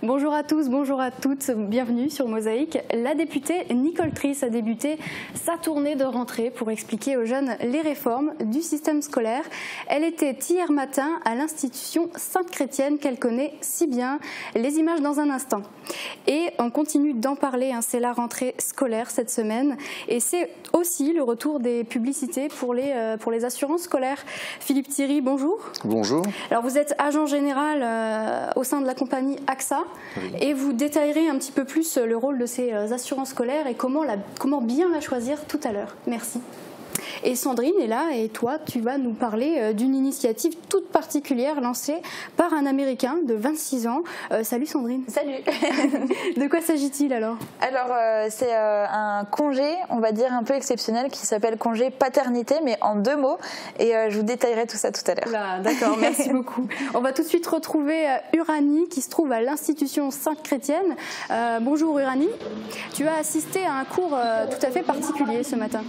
Bonjour à tous, bonjour à toutes, bienvenue sur Mosaïque. La députée Nicole Triss a débuté sa tournée de rentrée pour expliquer aux jeunes les réformes du système scolaire. Elle était hier matin à l'institution Sainte-Chrétienne qu'elle connaît si bien. Les images dans un instant. Et on continue d'en parler, c'est la rentrée scolaire cette semaine et c'est aussi le retour des publicités pour les assurances scolaires. Philippe Thierry, bonjour. Bonjour. Alors vous êtes agent général au sein de la compagnie AXA. Oui. Et vous détaillerez un petit peu plus le rôle de ces assurances scolaires et comment bien la choisir tout à l'heure. Merci. Et Sandrine est là et toi, tu vas nous parler d'une initiative toute particulière lancée par un Américain de 26 ans. Salut Sandrine. Salut. De quoi s'agit-il alors? Alors c'est un congé, on va dire un peu exceptionnel qui s'appelle congé paternité, mais en 2 mots. Et je vous détaillerai tout ça tout à l'heure. D'accord, merci beaucoup. On va tout de suite retrouver Uranie qui se trouve à l'institution Sainte-Chrétienne. Bonjour Uranie. Tu as assisté à un cours tout à fait particulier ce matin.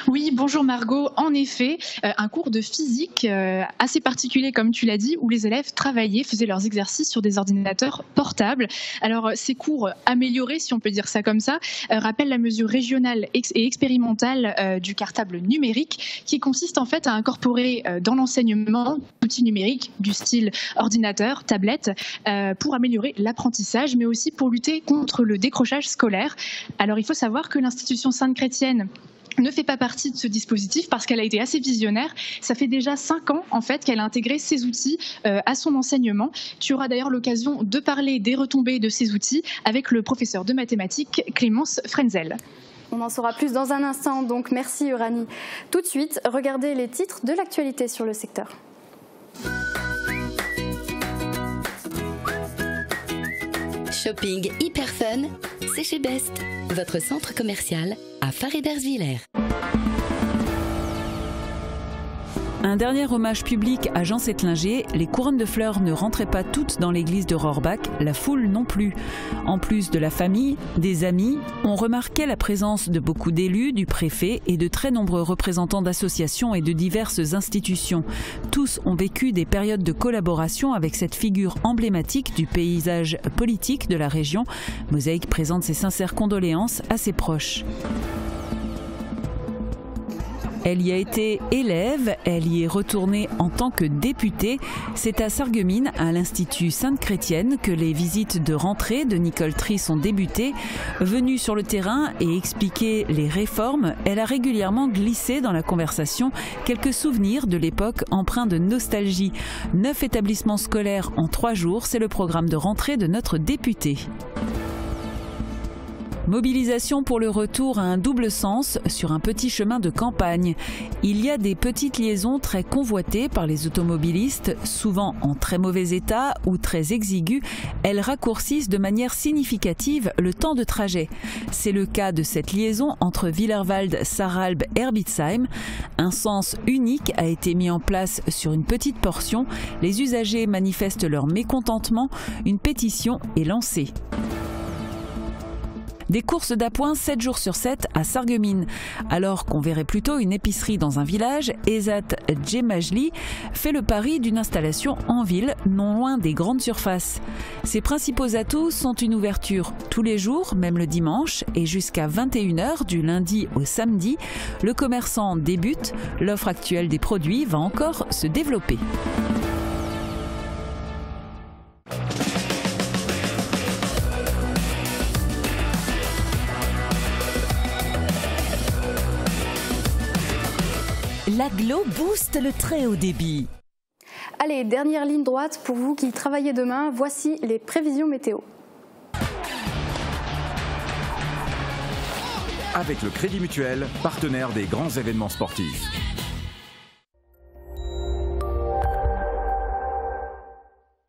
Oui, bonjour Margot. En effet, un cours de physique assez particulier, comme tu l'as dit, où les élèves travaillaient, faisaient leurs exercices sur des ordinateurs portables. Alors, ces cours améliorés, si on peut dire ça comme ça, rappellent la mesure régionale et expérimentale du cartable numérique, qui consiste en fait à incorporer dans l'enseignement d'outils numériques du style ordinateur, tablette, pour améliorer l'apprentissage, mais aussi pour lutter contre le décrochage scolaire. Alors, il faut savoir que l'institution Sainte-Chrétienne ne fait pas partie de ce dispositif parce qu'elle a été assez visionnaire. Ça fait déjà 5 ans en fait qu'elle a intégré ces outils à son enseignement. Tu auras d'ailleurs l'occasion de parler des retombées de ces outils avec le professeur de mathématiques Clémence Frenzel. On en saura plus dans un instant, donc merci Uranie. Tout de suite, regardez les titres de l'actualité sur le secteur. Shopping hyper fun, c'est chez Best, votre centre commercial à Faré-d'Ersviller. Un dernier hommage public à Jean Settlinger, les couronnes de fleurs ne rentraient pas toutes dans l'église de Rohrbach, la foule non plus. En plus de la famille, des amis, on remarquait la présence de beaucoup d'élus, du préfet et de très nombreux représentants d'associations et de diverses institutions. Tous ont vécu des périodes de collaboration avec cette figure emblématique du paysage politique de la région. Mosaïque présente ses sincères condoléances à ses proches. Elle y a été élève, elle y est retournée en tant que députée. C'est à Sarreguemines, à l'Institut Sainte-Chrétienne, que les visites de rentrée de Nicole Triss ont débuté. Venue sur le terrain et expliquer les réformes, elle a régulièrement glissé dans la conversation quelques souvenirs de l'époque empreints de nostalgie. 9 établissements scolaires en 3 jours, c'est le programme de rentrée de notre députée. Mobilisation pour le retour à un double sens sur un petit chemin de campagne. Il y a des petites liaisons très convoitées par les automobilistes, souvent en très mauvais état ou très exiguës. Elles raccourcissent de manière significative le temps de trajet. C'est le cas de cette liaison entre Willerwald, Sarralbe et Herbitsheim. Un sens unique a été mis en place sur une petite portion. Les usagers manifestent leur mécontentement. Une pétition est lancée. Des courses d'appoint 7 jours sur 7 à Sarreguemines. Alors qu'on verrait plutôt une épicerie dans un village, Ezat Djemajli fait le pari d'une installation en ville, non loin des grandes surfaces. Ses principaux atouts sont une ouverture tous les jours, même le dimanche, et jusqu'à 21h du lundi au samedi. Le commerçant débute, l'offre actuelle des produits va encore se développer. L'Aglo booste le très haut débit. Allez, dernière ligne droite pour vous qui travaillez demain. Voici les prévisions météo. Avec le Crédit Mutuel, partenaire des grands événements sportifs.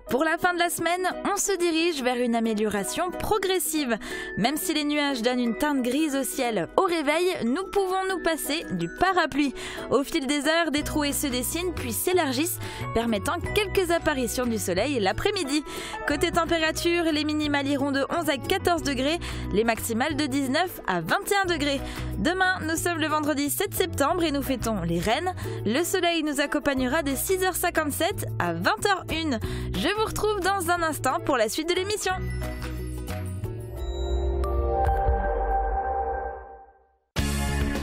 Pour la fin de la semaine, on se dirige vers une amélioration progressive. Même si les nuages donnent une teinte grise au ciel au réveil, nous pouvons nous passer du parapluie. Au fil des heures, des trouées se dessinent puis s'élargissent, permettant quelques apparitions du soleil l'après-midi. Côté température, les minimales iront de 11 à 14 degrés, les maximales de 19 à 21 degrés. Demain, nous sommes le vendredi 7 septembre et nous fêtons les Reines. Le soleil nous accompagnera de 6h57 à 20h01. Je vous retrouve retrouve dans un instant pour la suite de l'émission.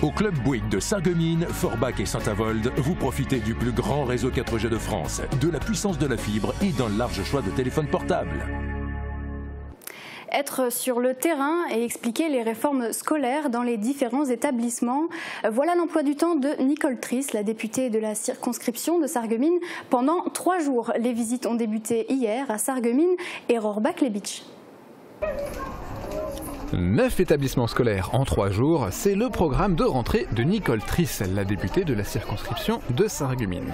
Au Club Bouygues de Sarreguemines, Forbach et Saint-Avold, vous profitez du plus grand réseau 4G de France, de la puissance de la fibre et d'un large choix de téléphones portables. Être sur le terrain et expliquer les réformes scolaires dans les différents établissements. Voilà l'emploi du temps de Nicole Triss, la députée de la circonscription de Sarreguemines, pendant 3 jours. Les visites ont débuté hier à Sarreguemines et Rohrbach-les-Bitches. 9 établissements scolaires en 3 jours, c'est le programme de rentrée de Nicole Triss, la députée de la circonscription de Sarreguemines.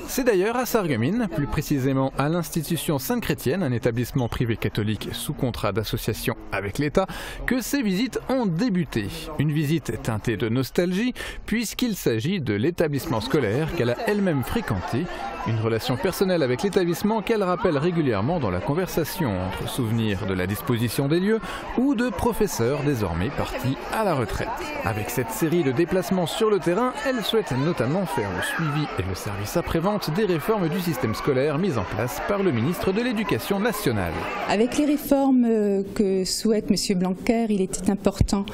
C'est d'ailleurs à Sarreguemines, plus précisément à l'institution Sainte-Chrétienne, un établissement privé catholique sous contrat d'association avec l'État, que ces visites ont débuté. Une visite teintée de nostalgie, puisqu'il s'agit de l'établissement scolaire qu'elle a elle-même fréquenté, une relation personnelle avec l'établissement qu'elle rappelle régulièrement dans la conversation, entre souvenirs de la disposition des lieux ou de professeurs désormais partis à la retraite. Avec cette série de déplacements sur le terrain, elle souhaite notamment faire le suivi et le service après-vente des réformes du système scolaire mises en place par le ministre de l'Éducation nationale. Avec les réformes que souhaite M. Blanquer, il était important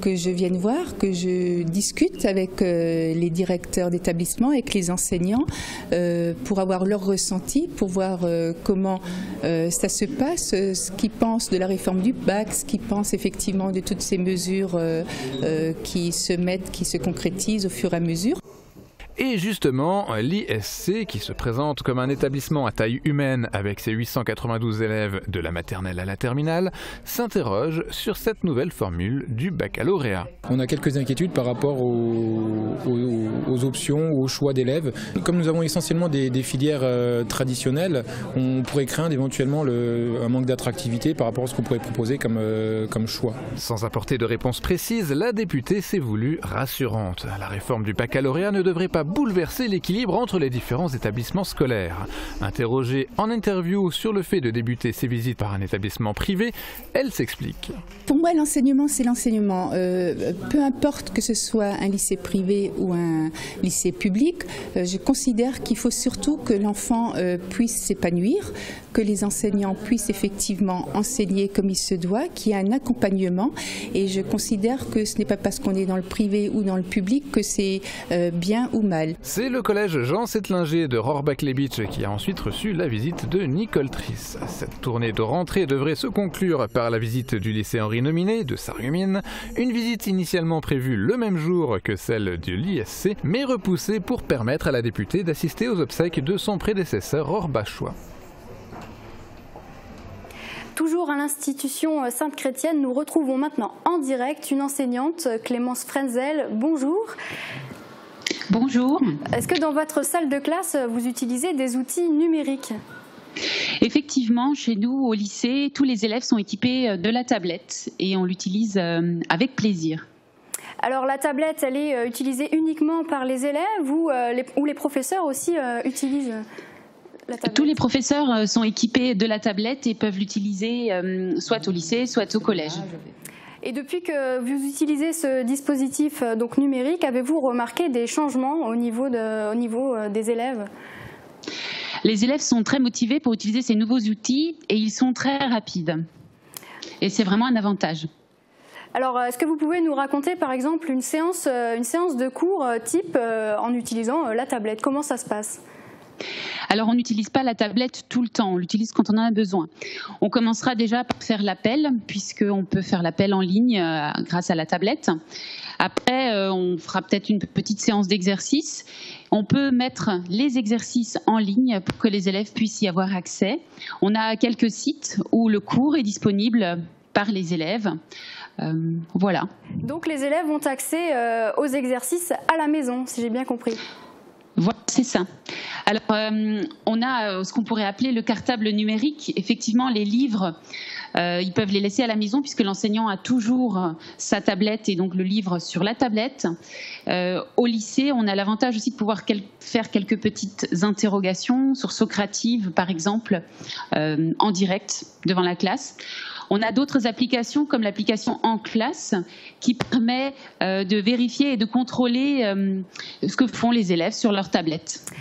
que je vienne voir, que je discute avec les directeurs d'établissement, avec les enseignants, pour avoir leur ressenti, pour voir comment ça se passe, ce qu'ils pensent de la réforme du bac, ce qu'ils pensent effectivement de toutes ces mesures qui se concrétisent au fur et à mesure. Et justement, l'ISC, qui se présente comme un établissement à taille humaine avec ses 892 élèves de la maternelle à la terminale, s'interroge sur cette nouvelle formule du baccalauréat. On a quelques inquiétudes par rapport aux options, aux choix d'élèves. Comme nous avons essentiellement des filières traditionnelles, on pourrait craindre éventuellement un manque d'attractivité par rapport à ce qu'on pourrait proposer comme choix. Sans apporter de réponse précise, la députée s'est voulue rassurante. La réforme du baccalauréat ne devrait pas bouleverser l'équilibre entre les différents établissements scolaires. Interrogée en interview sur le fait de débuter ses visites par un établissement privé, elle s'explique. Pour moi, l'enseignement, c'est l'enseignement. Peu importe que ce soit un lycée privé ou un lycée public, je considère qu'il faut surtout que l'enfant puisse s'épanouir, que les enseignants puissent effectivement enseigner comme il se doit, qu'il y ait un accompagnement. Et je considère que ce n'est pas parce qu'on est dans le privé ou dans le public que c'est bien ou mal. C'est le collège Jean Settlinger de Rohrbach-les-Bitches qui a ensuite reçu la visite de Nicole Triss. Cette tournée de rentrée devrait se conclure par la visite du lycée Henri Nominé de Sarreguemines, une visite initialement prévue le même jour que celle de l'ISC, mais repoussée pour permettre à la députée d'assister aux obsèques de son prédécesseur rohrbachois. Toujours à l'institution Sainte-Chrétienne, nous retrouvons maintenant en direct une enseignante, Clémence Frenzel. Bonjour. Bonjour. Est-ce que dans votre salle de classe, vous utilisez des outils numériques ? Effectivement, chez nous, au lycée, tous les élèves sont équipés de la tablette et on l'utilise avec plaisir. Alors la tablette, elle est utilisée uniquement par les élèves ou les professeurs aussi utilisent la tablette ? Tous les professeurs sont équipés de la tablette et peuvent l'utiliser soit au lycée, soit au collège. Et depuis que vous utilisez ce dispositif donc numérique, avez-vous remarqué des changements au niveau des élèves ? Les élèves sont très motivés pour utiliser ces nouveaux outils et ils sont très rapides. Et c'est vraiment un avantage. Alors, est-ce que vous pouvez nous raconter par exemple une séance de cours type en utilisant la tablette ? Comment ça se passe ? Alors, on n'utilise pas la tablette tout le temps, on l'utilise quand on en a besoin. On commencera déjà par faire l'appel, puisqu'on peut faire l'appel en ligne grâce à la tablette. Après, on fera peut-être une petite séance d'exercice. On peut mettre les exercices en ligne pour que les élèves puissent y avoir accès. On a quelques sites où le cours est disponible par les élèves. Voilà. Donc, les élèves ont accès aux exercices à la maison, si j'ai bien compris. Voilà, c'est ça. Alors, on a ce qu'on pourrait appeler le cartable numérique. Effectivement, les livres, ils peuvent les laisser à la maison puisque l'enseignant a toujours sa tablette et donc le livre sur la tablette. Au lycée, on a l'avantage aussi de pouvoir faire quelques petites interrogations sur Socrative, par exemple, en direct devant la classe. On a d'autres applications comme l'application En Classe qui permet de vérifier et de contrôler ce que font les élèves sur leur tablette.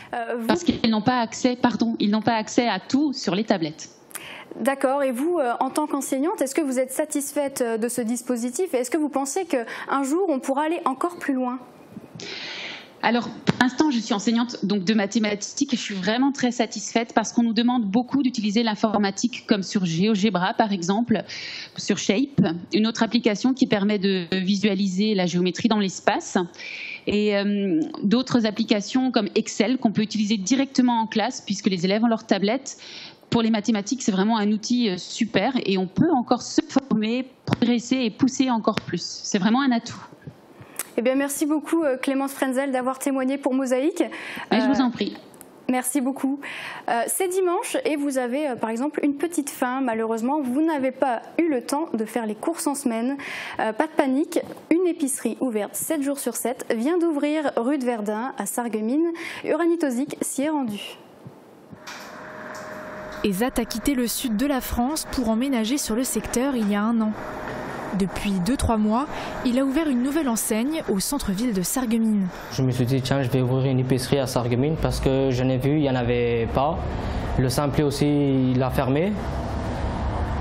Parce qu'ils n'ont pas accès, à tout sur les tablettes. D'accord. Et vous, en tant qu'enseignante, est-ce que vous êtes satisfaite de ce dispositif et est-ce que vous pensez qu'un jour, on pourra aller encore plus loin ? Alors, pour l'instant, je suis enseignante donc de mathématiques et je suis vraiment très satisfaite parce qu'on nous demande beaucoup d'utiliser l'informatique comme sur GeoGebra, par exemple, sur Shape, une autre application qui permet de visualiser la géométrie dans l'espace, et d'autres applications comme Excel qu'on peut utiliser directement en classe puisque les élèves ont leur tablette. Pour les mathématiques, c'est vraiment un outil super et on peut encore se former, progresser et pousser encore plus. C'est vraiment un atout. Eh bien, merci beaucoup Clémence Frenzel d'avoir témoigné pour Mosaïque. Je vous en prie. Merci beaucoup. C'est dimanche et vous avez par exemple une petite faim. Malheureusement, vous n'avez pas eu le temps de faire les courses en semaine. Pas de panique, une épicerie ouverte 7 jours sur 7 vient d'ouvrir rue de Verdun à Sarreguemines. Uranie Tozic s'y est rendue. ESAT a quitté le sud de la France pour emménager sur le secteur il y a 1 an. Depuis 2-3 mois, il a ouvert une nouvelle enseigne au centre-ville de Sarreguemines. Je me suis dit, tiens, je vais ouvrir une épicerie à Sarreguemines parce que j'en ai vu, il n'y en avait pas. Le Simpli aussi, il a fermé.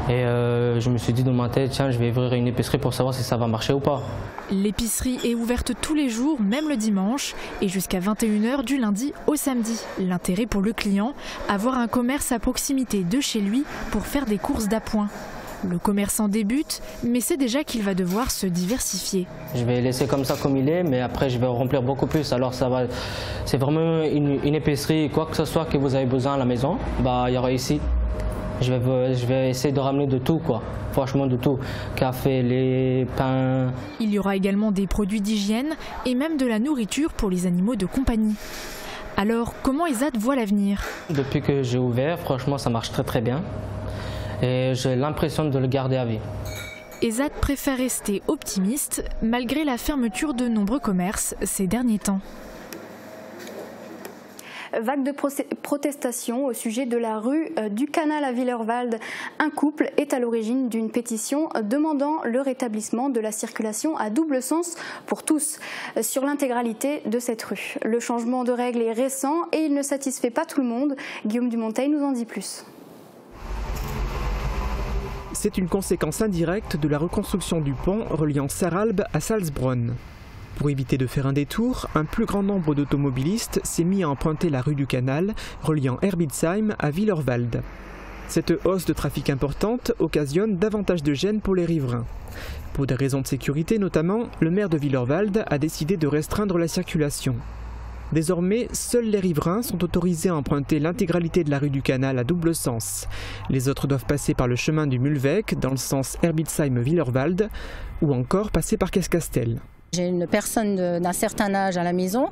Et je me suis dit dans ma tête, tiens, je vais ouvrir une épicerie pour savoir si ça va marcher ou pas. L'épicerie est ouverte tous les jours, même le dimanche, et jusqu'à 21h du lundi au samedi. L'intérêt pour le client, avoir un commerce à proximité de chez lui pour faire des courses d'appoint. Le commerçant débute, mais sait déjà qu'il va devoir se diversifier. Je vais laisser comme ça comme il est, mais après je vais remplir beaucoup plus. Alors c'est vraiment une épicerie, quoi que ce soit que vous avez besoin à la maison, il y aura ici. Je vais essayer de ramener de tout, quoi. Franchement de tout. Café, lait, pain. Il y aura également des produits d'hygiène et même de la nourriture pour les animaux de compagnie. Alors comment ESAT voit l'avenir ? Depuis que j'ai ouvert, franchement ça marche très très bien. Et j'ai l'impression de le garder à vie. ESAT préfère rester optimiste malgré la fermeture de nombreux commerces ces derniers temps. Vague de protestation au sujet de la rue du Canal à Willerwald. Un couple est à l'origine d'une pétition demandant le rétablissement de la circulation à double sens pour tous sur l'intégralité de cette rue. Le changement de règle est récent et il ne satisfait pas tout le monde. Guillaume Dumonteil nous en dit plus. C'est une conséquence indirecte de la reconstruction du pont reliant Sarralbe à Salzbronn. Pour éviter de faire un détour, un plus grand nombre d'automobilistes s'est mis à emprunter la rue du Canal, reliant Herbitsheim à Willerwald. Cette hausse de trafic importante occasionne davantage de gêne pour les riverains. Pour des raisons de sécurité notamment, le maire de Willerwald a décidé de restreindre la circulation. Désormais, seuls les riverains sont autorisés à emprunter l'intégralité de la rue du Canal à double sens. Les autres doivent passer par le chemin du Mulweg dans le sens Herbitsheim-Willerwald ou encore passer par Keskastel. J'ai une personne d'un certain âge à la maison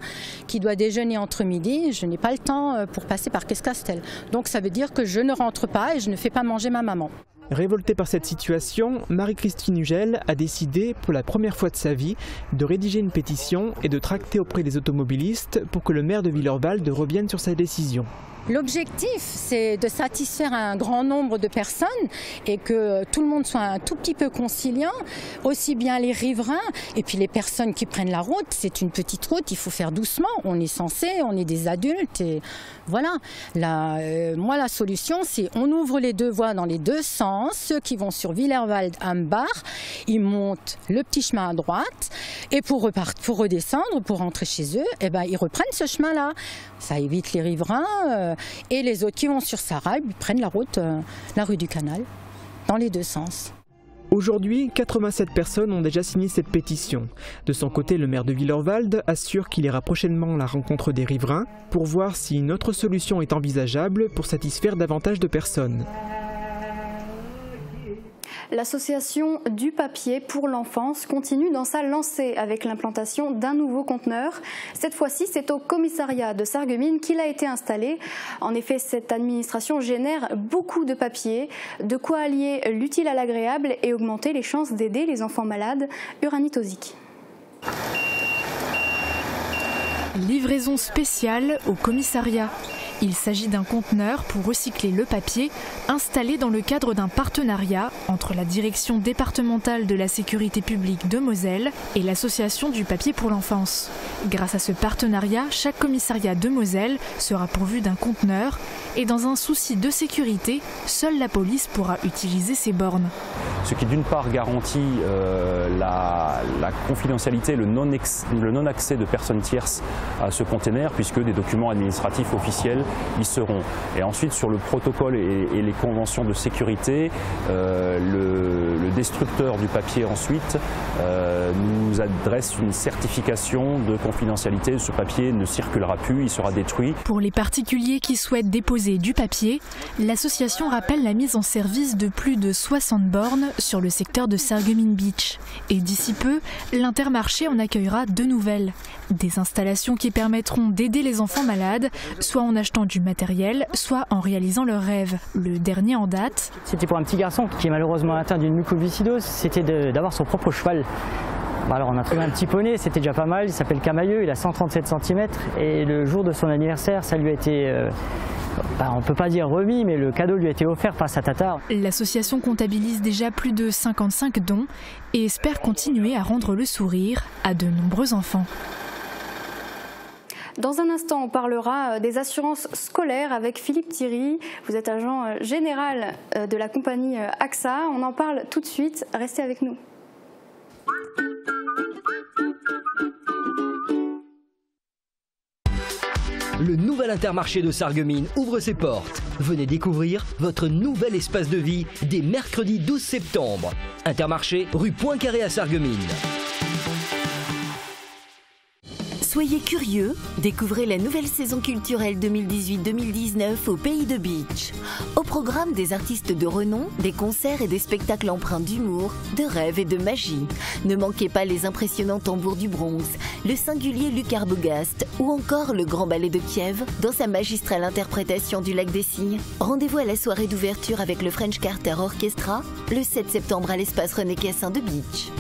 qui doit déjeuner entre midi. Je n'ai pas le temps pour passer par Keskastel. Donc ça veut dire que je ne rentre pas et je ne fais pas manger ma maman. Révoltée par cette situation, Marie-Christine Hugel a décidé, pour la première fois de sa vie, de rédiger une pétition et de tracter auprès des automobilistes pour que le maire de Willerwald revienne sur sa décision. L'objectif, c'est de satisfaire un grand nombre de personnes et que tout le monde soit un tout petit peu conciliant, aussi bien les riverains et puis les personnes qui prennent la route. C'est une petite route, il faut faire doucement, on est censé, on est des adultes et voilà. Moi, la solution, c'est on ouvre les deux voies dans les deux sens. Ceux qui vont sur Willerwald-Ambach, ils montent le petit chemin à droite et pour redescendre, pour rentrer chez eux, ils reprennent ce chemin-là. Ça évite les riverains et les autres qui vont sur Sarralbe, ils prennent la route, la rue du Canal, dans les deux sens. Aujourd'hui, 87 personnes ont déjà signé cette pétition. De son côté, le maire de Willerwald assure qu'il ira prochainement à la rencontre des riverains pour voir si une autre solution est envisageable pour satisfaire davantage de personnes. L'association du papier pour l'enfance continue dans sa lancée avec l'implantation d'un nouveau conteneur. Cette fois-ci, c'est au commissariat de Sarreguemines qu'il a été installé. En effet, cette administration génère beaucoup de papier, de quoi allier l'utile à l'agréable et augmenter les chances d'aider les enfants malades. Uranie Tozic. Livraison spéciale au commissariat. Il s'agit d'un conteneur pour recycler le papier installé dans le cadre d'un partenariat entre la direction départementale de la sécurité publique de Moselle et l'association du papier pour l'enfance. Grâce à ce partenariat, chaque commissariat de Moselle sera pourvu d'un conteneur et dans un souci de sécurité, seule la police pourra utiliser ces bornes. Ce qui d'une part garantit la confidentialité, le non-accès de personnes tierces à ce conteneur puisque des documents administratifs officiels y seront. Et ensuite sur le protocole et les conventions de sécurité, le destructeur du papier ensuite nous adresse une certification de confidentialité. Ce papier ne circulera plus, il sera détruit. Pour les particuliers qui souhaitent déposer du papier, l'association rappelle la mise en service de plus de 60 bornes sur le secteur de Sarreguemines Beach. Et d'ici peu, l'Intermarché en accueillera 2 nouvelles. Des installations qui permettront d'aider les enfants malades, soit en achetant du matériel, soit en réalisant leurs rêves. Le dernier en date. C'était pour un petit garçon qui est malheureusement atteint d'une mucoviscidose, c'était d'avoir son propre cheval. Alors on a trouvé un petit poney, c'était déjà pas mal, il s'appelle Camailleux, il a 137 cm et le jour de son anniversaire, ça lui a été, on ne peut pas dire remis, mais le cadeau lui a été offert par sa tata. L'association comptabilise déjà plus de 55 dons et espère continuer à rendre le sourire à de nombreux enfants. Dans un instant, on parlera des assurances scolaires avec Philippe Thierry. Vous êtes agent général de la compagnie AXA. On en parle tout de suite. Restez avec nous. Le nouvel Intermarché de Sarreguemines ouvre ses portes. Venez découvrir votre nouvel espace de vie dès mercredi 12 septembre. Intermarché, rue Poincaré à Sarreguemines. Soyez curieux, découvrez la nouvelle saison culturelle 2018-2019 au Pays de Beach. Au programme des artistes de renom, des concerts et des spectacles empreints d'humour, de rêve et de magie. Ne manquez pas les impressionnants tambours du bronze, le singulier Luc Arbogast ou encore le Grand Ballet de Kiev dans sa magistrale interprétation du Lac des Cygnes. Rendez-vous à la soirée d'ouverture avec le French Carter Orchestra le 7 septembre à l'espace René Cassin de Beach.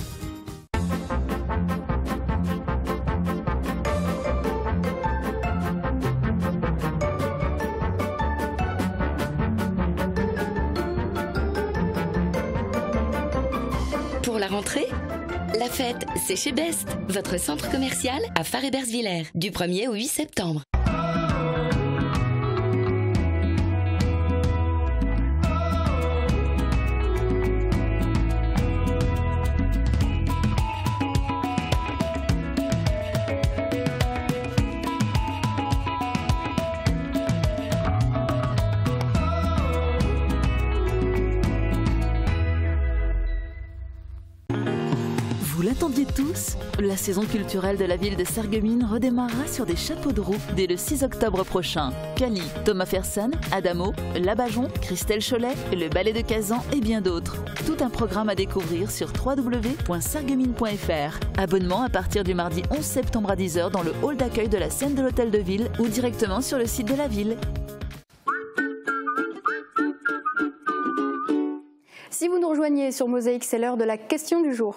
Pour la rentrée, la fête, c'est chez Best, votre centre commercial à Fare-Bersviller, du 1er au 8 septembre. Vous l'attendiez tous? La saison culturelle de la ville de Sarreguemines redémarrera sur des chapeaux de roue dès le 6 octobre prochain. Cali, Thomas Fersen, Adamo, Labajon, Christelle Cholet, le Ballet de Kazan et bien d'autres. Tout un programme à découvrir sur www.sarreguemines.fr. Abonnement à partir du mardi 11 septembre à 10h dans le hall d'accueil de la scène de l'hôtel de ville ou directement sur le site de la ville. Si vous nous rejoignez sur Mosaïque, c'est l'heure de la question du jour.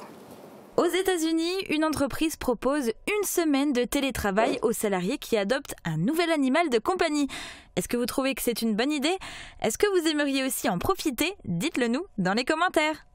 Aux États-Unis, une entreprise propose une semaine de télétravail aux salariés qui adoptent un nouvel animal de compagnie. Est-ce que vous trouvez que c'est une bonne idée? Est-ce que vous aimeriez aussi en profiter? Dites-le nous dans les commentaires.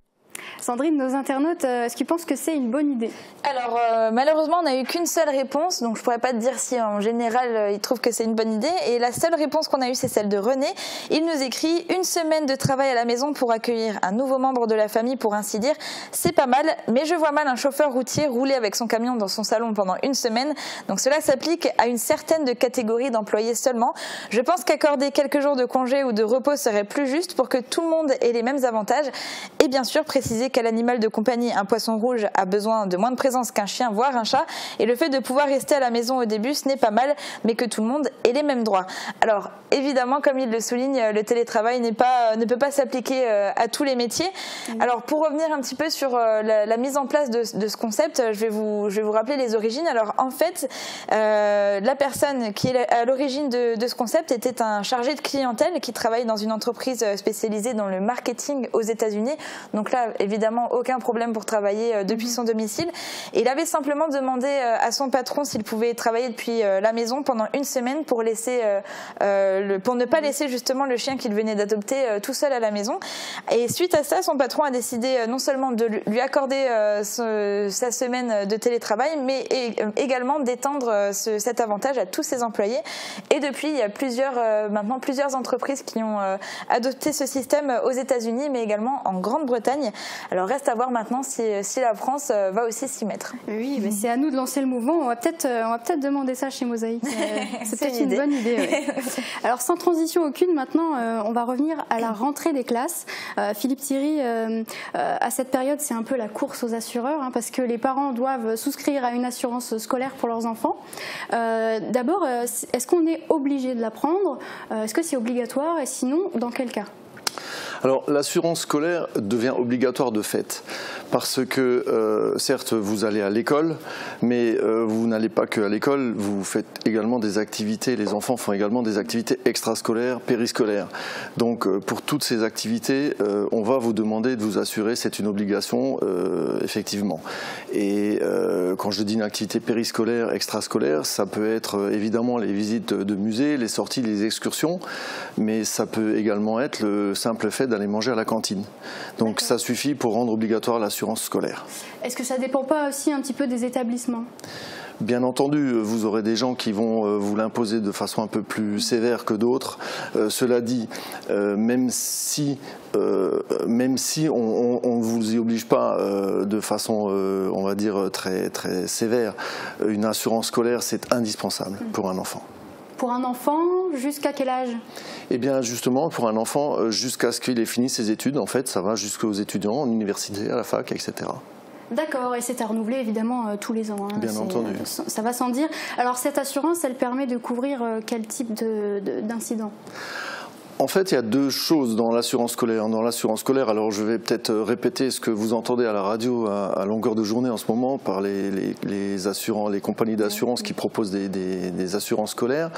Sandrine, nos internautes, est-ce qu'ils pensent que c'est une bonne idée? Alors malheureusement on n'a eu qu'une seule réponse, donc je pourrais pas te dire si en général ils trouvent que c'est une bonne idée. Et la seule réponse qu'on a eue, c'est celle de René. Il nous écrit: une semaine de travail à la maison pour accueillir un nouveau membre de la famille, pour ainsi dire, c'est pas mal, mais je vois mal un chauffeur routier rouler avec son camion dans son salon pendant une semaine. Donc cela s'applique à une certaine catégorie d'employés seulement. Je pense qu'accorder quelques jours de congé ou de repos serait plus juste pour que tout le monde ait les mêmes avantages. Et bien sûr préciser qu'à l'animal de compagnie, un poisson rouge a besoin de moins de présence qu'un chien, voire un chat. Et le fait de pouvoir rester à la maison au début, ce n'est pas mal, mais que tout le monde ait les mêmes droits. Alors évidemment, comme il le souligne, le télétravail ne peut pas s'appliquer à tous les métiers. Alors pour revenir un petit peu sur la mise en place de ce concept, je vais vous rappeler les origines. Alors en fait, la personne qui est à l'origine de ce concept était un chargé de clientèle qui travaille dans une entreprise spécialisée dans le marketing aux États-Unis. Donc là, évidemment aucun problème pour travailler depuis son domicile. Et il avait simplement demandé à son patron s'il pouvait travailler depuis la maison pendant une semaine pour ne pas laisser justement le chien qu'il venait d'adopter tout seul à la maison. Et suite à ça, son patron a décidé non seulement de lui accorder sa semaine de télétravail, mais également d'étendre cet avantage à tous ses employés. Et depuis, il y a maintenant plusieurs entreprises qui ont adopté ce système aux États-Unis, mais également en Grande-Bretagne. Alors reste à voir maintenant si la France va aussi s'y mettre. Oui, mais c'est à nous de lancer le mouvement. On va peut-être demander ça chez Mosaïque. C'est peut-être une bonne idée. Ouais. Alors sans transition aucune, maintenant, on va revenir à la rentrée des classes. Philippe Thierry, à cette période, c'est un peu la course aux assureurs, parce que les parents doivent souscrire à une assurance scolaire pour leurs enfants. D'abord, est-ce qu'on est obligé de la prendre? Est-ce que c'est obligatoire? Et sinon, dans quel cas? Alors l'assurance scolaire devient obligatoire de fait parce que certes vous allez à l'école, mais vous n'allez pas que à l'école, vous faites également des activités, les enfants font également des activités extrascolaires, périscolaires. Donc pour toutes ces activités, on va vous demander de vous assurer, c'est une obligation effectivement. Et quand je dis une activité périscolaire, extrascolaire, ça peut être évidemment les visites de musées, les sorties, les excursions, mais ça peut également être le simple fait d'aller manger à la cantine. Donc ça suffit pour rendre obligatoire l'assurance scolaire. Est-ce que ça ne dépend pas aussi un petit peu des établissements ? Bien entendu, vous aurez des gens qui vont vous l'imposer de façon un peu plus sévère que d'autres. Cela dit, même si on ne vous y oblige pas de façon, on va dire, très, très sévère, une assurance scolaire, c'est indispensable pour un enfant. Pour un enfant, jusqu'à quel âge ? Eh bien justement, pour un enfant, jusqu'à ce qu'il ait fini ses études, en fait, ça va jusqu'aux étudiants, en université, à la fac, etc. D'accord, et c'est à renouveler évidemment tous les ans. Bien entendu. Ça va sans dire. Alors cette assurance, elle permet de couvrir quel type d'incident ? En fait, il y a deux choses dans l'assurance scolaire. Dans l'assurance scolaire, alors je vais peut-être répéter ce que vous entendez à la radio à longueur de journée en ce moment par les compagnies d'assurance qui proposent des assurances scolaires.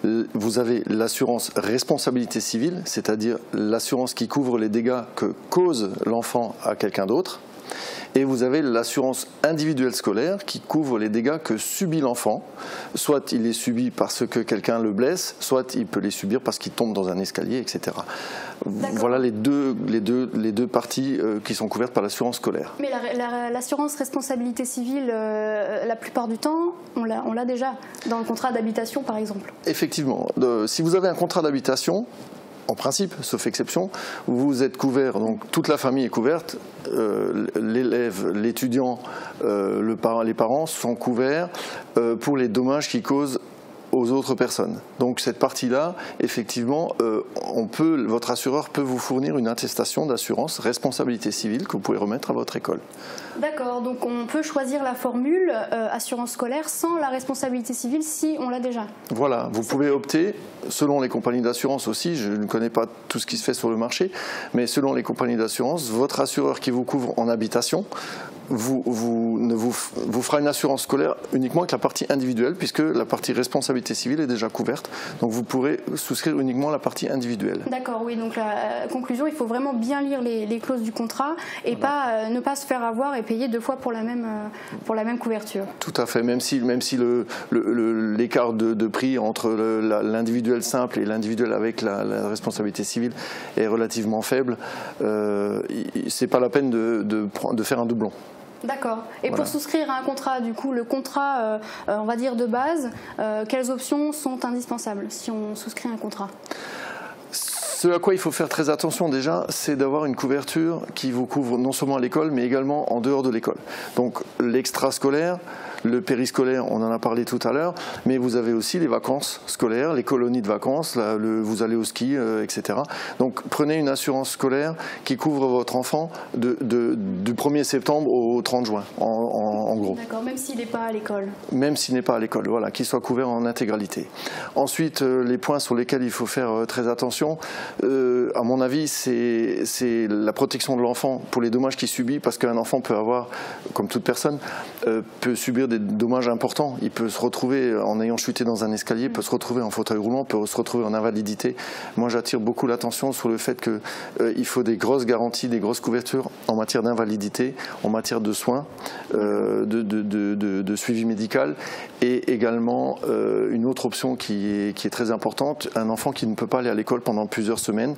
Vous avez l'assurance responsabilité civile, c'est-à-dire l'assurance qui couvre les dégâts que cause l'enfant à quelqu'un d'autre. Et vous avez l'assurance individuelle scolaire qui couvre les dégâts que subit l'enfant. Soit il les subit parce que quelqu'un le blesse, soit il peut les subir parce qu'il tombe dans un escalier, etc. Voilà les deux parties qui sont couvertes par l'assurance scolaire. Mais l'assurance responsabilité civile, la plupart du temps, on l'a déjà dans le contrat d'habitation, par exemple. Effectivement. Si vous avez un contrat d'habitation, en principe, sauf exception, vous êtes couvert, donc toute la famille est couverte, l'élève, l'étudiant, les parents sont couverts pour les dommages qu'ils causent aux autres personnes. Donc cette partie-là, effectivement, votre assureur peut vous fournir une attestation d'assurance responsabilité civile que vous pouvez remettre à votre école. D'accord, donc on peut choisir la formule assurance scolaire sans la responsabilité civile si on l'a déjà. Vous pouvez opter, selon les compagnies d'assurance aussi, je ne connais pas tout ce qui se fait sur le marché, mais selon les compagnies d'assurance, votre assureur qui vous couvre en habitation vous fera une assurance scolaire uniquement avec la partie individuelle, puisque la partie responsabilité civile est déjà couverte. Donc vous pourrez souscrire uniquement la partie individuelle. D'accord, oui. Donc la conclusion, il faut vraiment bien lire les clauses du contrat et ne pas se faire avoir et payer deux fois pour la même couverture. Tout à fait. Même si l'écart de prix entre l'individuel simple et l'individuel avec la responsabilité civile est relativement faible, c'est pas la peine de faire un doublon. D'accord. Et pour souscrire à un contrat, du coup, le contrat, on va dire de base, quelles options sont indispensables si on souscrit un contrat ? Ce à quoi il faut faire très attention déjà, c'est d'avoir une couverture qui vous couvre non seulement à l'école, mais également en dehors de l'école. Donc l'extrascolaire, le périscolaire, on en a parlé tout à l'heure, mais vous avez aussi les vacances scolaires, les colonies de vacances, vous allez au ski, etc. Donc prenez une assurance scolaire qui couvre votre enfant du 1er septembre au 30 juin, en gros. D'accord, même s'il n'est pas à l'école. Même s'il n'est pas à l'école, voilà, qu'il soit couvert en intégralité. Ensuite, les points sur lesquels il faut faire très attention, à mon avis, c'est la protection de l'enfant pour les dommages qu'il subit, parce qu'un enfant peut avoir, comme toute personne, peut subir des des dommages importants. Il peut se retrouver, en ayant chuté dans un escalier, peut se retrouver en fauteuil roulant, peut se retrouver en invalidité. Moi, j'attire beaucoup l'attention sur le fait qu'il faut des grosses garanties, des grosses couvertures en matière d'invalidité, en matière de soins, de suivi médical, et également une autre option qui est très importante, un enfant qui ne peut pas aller à l'école pendant plusieurs semaines,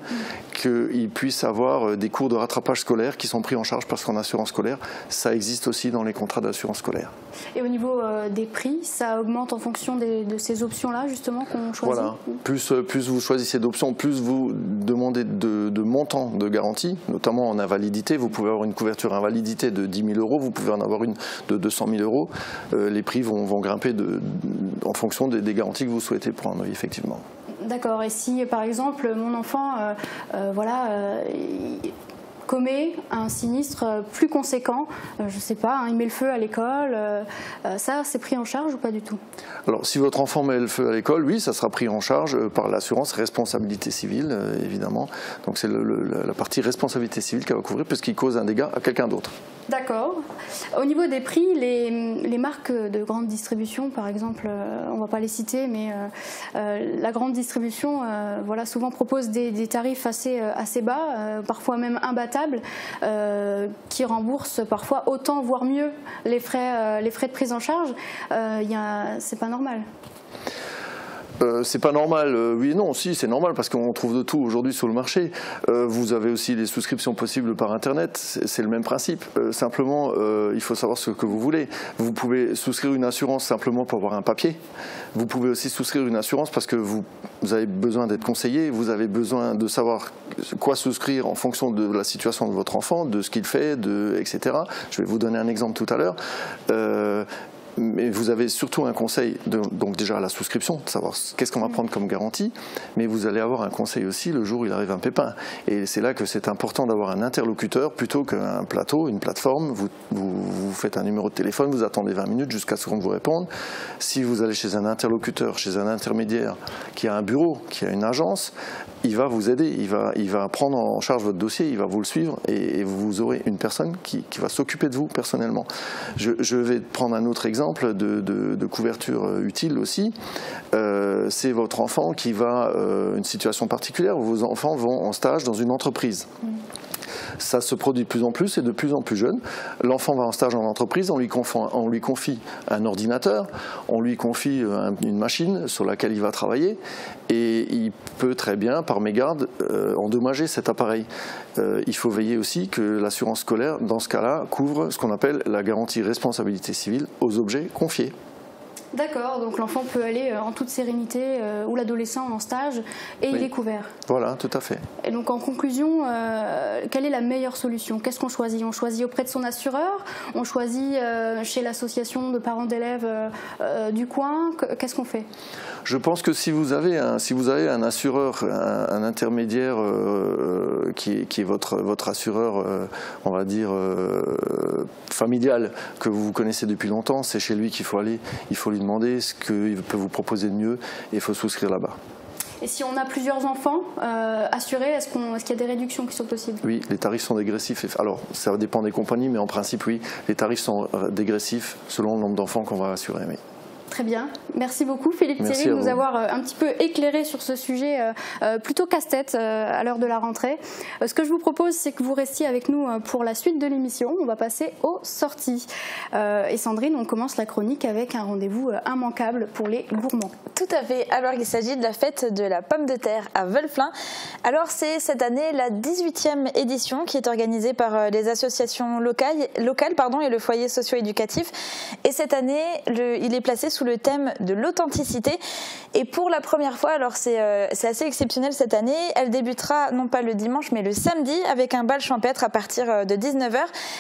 qu'il puisse avoir des cours de rattrapage scolaire qui sont pris en charge par son assurance scolaire. Ça existe aussi dans les contrats d'assurance scolaire. Et au niveau des prix, ça augmente en fonction de ces options-là, justement, qu'on choisit? Voilà. Plus vous choisissez d'options, plus vous demandez de montants de garantie, notamment en invalidité. Vous pouvez avoir une couverture invalidité de 10 000 €, vous pouvez en avoir une de 200 000 €. Les prix vont grimper en fonction des garanties que vous souhaitez prendre, oui, effectivement. D'accord. Et si, par exemple, mon enfant commet un sinistre plus conséquent, je ne sais pas, il met le feu à l'école, ça c'est pris en charge ou pas du tout? Alors si votre enfant met le feu à l'école, oui, ça sera pris en charge par l'assurance responsabilité civile, évidemment. Donc c'est la partie responsabilité civile qu'elle va couvrir puisqu'il cause un dégât à quelqu'un d'autre. D'accord. Au niveau des prix, les marques de grande distribution, par exemple, on ne va pas les citer, mais la grande distribution, voilà, souvent propose des tarifs assez bas, parfois même imbattables, qui remboursent parfois autant, voire mieux, les frais de prise en charge. C'est pas normal. C'est pas normal, oui et non, si c'est normal parce qu'on trouve de tout aujourd'hui sur le marché. Vous avez aussi des souscriptions possibles par internet, c'est le même principe. Simplement, il faut savoir ce que vous voulez. Vous pouvez souscrire une assurance simplement pour avoir un papier. Vous pouvez aussi souscrire une assurance parce que vous avez besoin d'être conseillé, vous avez besoin de savoir quoi souscrire en fonction de la situation de votre enfant, de ce qu'il fait, etc. Je vais vous donner un exemple tout à l'heure. Mais vous avez surtout un conseil, donc déjà à la souscription, de savoir qu'est-ce qu'on va prendre comme garantie, mais vous allez avoir un conseil aussi le jour où il arrive un pépin. Et c'est là que c'est important d'avoir un interlocuteur plutôt qu'un plateau, une plateforme. Vous faites un numéro de téléphone, vous attendez 20 minutes jusqu'à ce qu'on vous réponde. Si vous allez chez un interlocuteur, chez un intermédiaire qui a un bureau, qui a une agence, il va vous aider, il va prendre en charge votre dossier, il va vous le suivre et vous aurez une personne qui va s'occuper de vous personnellement. Je vais prendre un autre exemple de couverture utile aussi. C'est votre enfant qui va, une situation particulière où vos enfants vont en stage dans une entreprise. Ça se produit de plus en plus et de plus en plus jeune. L'enfant va en stage en entreprise, on lui confie un ordinateur, on lui confie une machine sur laquelle il va travailler et il peut très bien, par mégarde, endommager cet appareil. Il faut veiller aussi que l'assurance scolaire, dans ce cas-là, couvre ce qu'on appelle la garantie responsabilité civile aux objets confiés. D'accord, donc l'enfant peut aller en toute sérénité, ou l'adolescent en stage, et oui, il est couvert. Voilà, tout à fait. Et donc en conclusion, quelle est la meilleure solution? Qu'est-ce qu'on choisit? On choisit auprès de son assureur? On choisit chez l'association de parents d'élèves du coin? Qu'est-ce qu'on fait? Je pense que si vous avez un assureur, un intermédiaire qui est votre assureur, on va dire, familial, que vous connaissez depuis longtemps, c'est chez lui qu'il faut aller, il faut lui demander ce qu'il peut vous proposer de mieux et il faut souscrire là-bas. Et si on a plusieurs enfants assurés, est-ce qu'il y a des réductions qui sont possibles? Oui, les tarifs sont dégressifs. Alors, ça dépend des compagnies, mais en principe, oui, les tarifs sont dégressifs selon le nombre d'enfants qu'on va assurer. Oui. Très bien. Merci beaucoup Philippe Thierry de nous avoir un petit peu éclairé sur ce sujet plutôt casse-tête à l'heure de la rentrée. Ce que je vous propose, c'est que vous restiez avec nous pour la suite de l'émission. On va passer aux sorties. Et Sandrine, on commence la chronique avec un rendez-vous immanquable pour les gourmands. Tout à fait. Alors il s'agit de la fête de la pomme de terre à Veulflin. Alors c'est cette année la 18e édition qui est organisée par les associations locales et le foyer socio-éducatif. Et cette année, il est placé sous le thème de l'authenticité. Et pour la première fois, alors c'est assez exceptionnel cette année, elle débutera non pas le dimanche mais le samedi avec un bal champêtre à partir de 19h.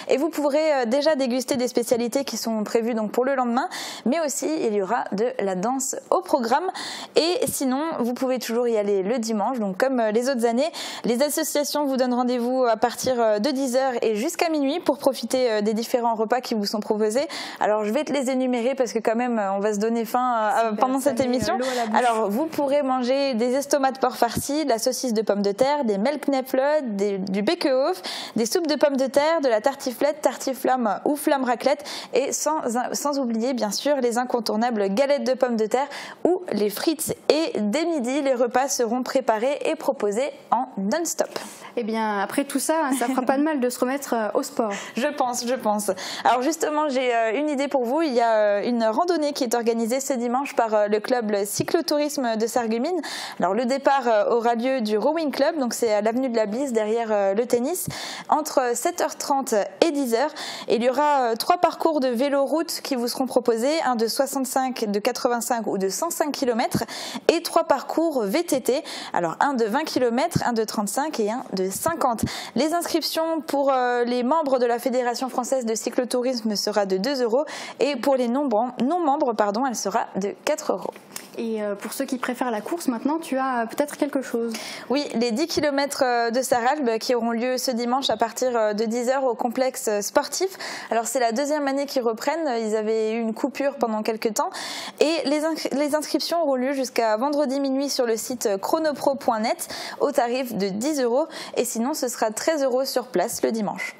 Et vous pourrez déjà déguster des spécialités qui sont prévues donc pour le lendemain, mais aussi il y aura de la danse au programme. Et sinon, vous pouvez toujours y aller le dimanche, donc comme les autres années. Les associations vous donnent rendez-vous à partir de 10h et jusqu'à minuit pour profiter des différents repas qui vous sont proposés. Alors je vais te les énumérer parce que quand même on va va se donner faim pendant cette émission. Alors, vous pourrez manger des estomacs de porc farcis, de la saucisse de pommes de terre, des melkknäffle, du bekehof, des soupes de pommes de terre, de la tartiflette, tartiflamme ou flamme raclette, et sans oublier bien sûr les incontournables galettes de pommes de terre ou les frites. Et dès midi, les repas seront préparés et proposés en non-stop. Eh bien, après tout ça, ça fera pas de mal de se remettre au sport. Je pense. Alors justement, j'ai une idée pour vous. Il y a une randonnée qui est organisée ce dimanche par le club cyclotourisme de Sarreguemines. Alors le départ aura lieu du Rowing Club, donc c'est à l'avenue de la Bise derrière le tennis, entre 7h30 et 10h. Et il y aura 3 parcours de vélo-route qui vous seront proposés, un de 65, de 85 ou de 105 km et 3 parcours VTT. Alors un de 20 km, un de 35 et un de 50. Les inscriptions pour les membres de la Fédération française de cyclotourisme sera de 2 € et pour les non-membres, elle sera de 4 €. Et pour ceux qui préfèrent la course, maintenant, tu as peut-être quelque chose. Oui, les 10 km de Sarralbe qui auront lieu ce dimanche à partir de 10h au complexe sportif. Alors c'est la 2e année qu'ils reprennent, ils avaient eu une coupure pendant quelques temps. Et les inscriptions auront lieu jusqu'à vendredi minuit sur le site chronopro.net au tarif de 10 €. Et sinon, ce sera 13 € sur place le dimanche.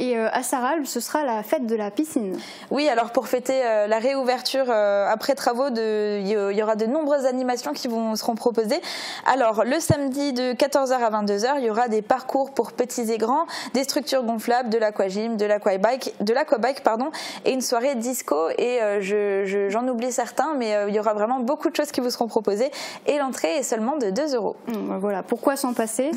Et à Sarralbe, ce sera la fête de la piscine. Oui, alors pour fêter la réouverture après travaux, il y aura de nombreuses animations qui seront proposées. Alors le samedi de 14h à 22h, il y aura des parcours pour petits et grands, des structures gonflables, de l'aquagym, de l'aquabike, et une soirée disco. Et j'en oublie certains, mais il y aura vraiment beaucoup de choses qui vous seront proposées. Et l'entrée est seulement de 2 €. Voilà, pourquoi s'en passer.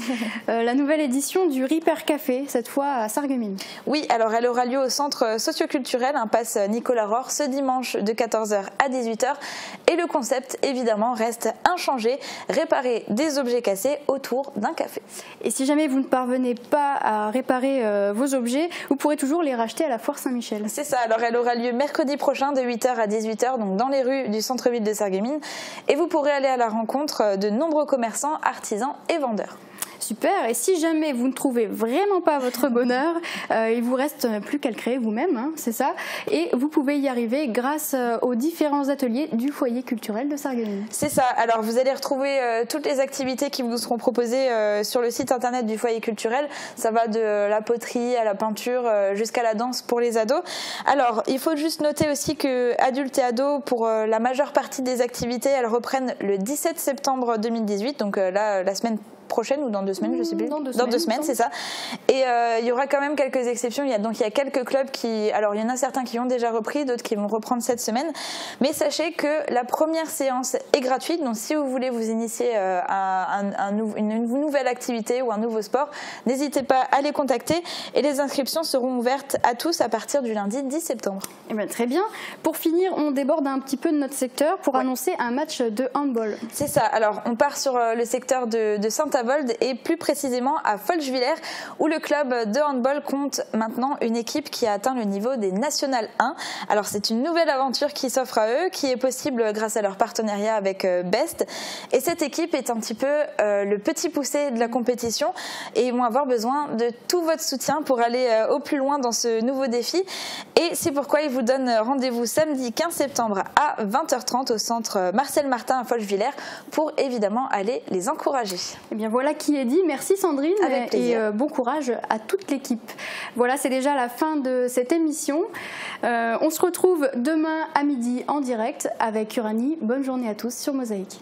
La nouvelle édition du Ripper Café, cette fois à Sarreguemines. Oui, alors elle aura lieu au centre socioculturel, impasse Nicolas Rohr, ce dimanche de 14h à 18h. Et le concept, évidemment, reste inchangé, réparer des objets cassés autour d'un café. Et si jamais vous ne parvenez pas à réparer vos objets, vous pourrez toujours les racheter à la Foire Saint-Michel. C'est ça, alors elle aura lieu mercredi prochain de 8h à 18h, donc dans les rues du centre-ville de Sarreguemines. Et vous pourrez aller à la rencontre de nombreux commerçants, artisans et vendeurs. Super, et si jamais vous ne trouvez vraiment pas votre bonheur, il vous reste plus qu'à le créer vous-même, hein, c'est ça. Et vous pouvez y arriver grâce aux différents ateliers du foyer culturel de Sarreguemines. C'est ça, alors vous allez retrouver toutes les activités qui vous seront proposées sur le site internet du foyer culturel. Ça va de la poterie à la peinture jusqu'à la danse pour les ados. Alors il faut juste noter aussi que adultes et ados, pour la majeure partie des activités, elles reprennent le 17 septembre 2018, donc là la semaine prochaine ou dans 2 semaines, je sais plus. Dans 2 semaines, c'est ça. Et il y aura quand même quelques exceptions. Il y a quelques clubs alors il y en a certains qui ont déjà repris, d'autres qui vont reprendre cette semaine. Mais sachez que la première séance est gratuite. Donc si vous voulez vous initier à une nouvelle activité ou un nouveau sport, n'hésitez pas à les contacter. Et les inscriptions seront ouvertes à tous à partir du lundi 10 septembre. Eh bien, très bien. Pour finir, on déborde un petit peu de notre secteur pour annoncer un match de handball. C'est ça. Alors on part sur le secteur de Saint-Avold et plus précisément à Folchwiller, où le club de handball compte maintenant une équipe qui a atteint le niveau des National 1. Alors c'est une nouvelle aventure qui s'offre à eux, qui est possible grâce à leur partenariat avec Best. Et cette équipe est un petit peu le petit poussé de la compétition et ils vont avoir besoin de tout votre soutien pour aller au plus loin dans ce nouveau défi. Et c'est pourquoi ils vous donnent rendez-vous samedi 15 septembre à 20h30 au centre Marcel Martin à Folchwiller pour évidemment aller les encourager. Eh bien voilà qui est dit. Merci Sandrine et bon courage à toute l'équipe. Voilà, c'est déjà la fin de cette émission. On se retrouve demain à midi en direct avec Uranie. Bonne journée à tous sur Mosaïque.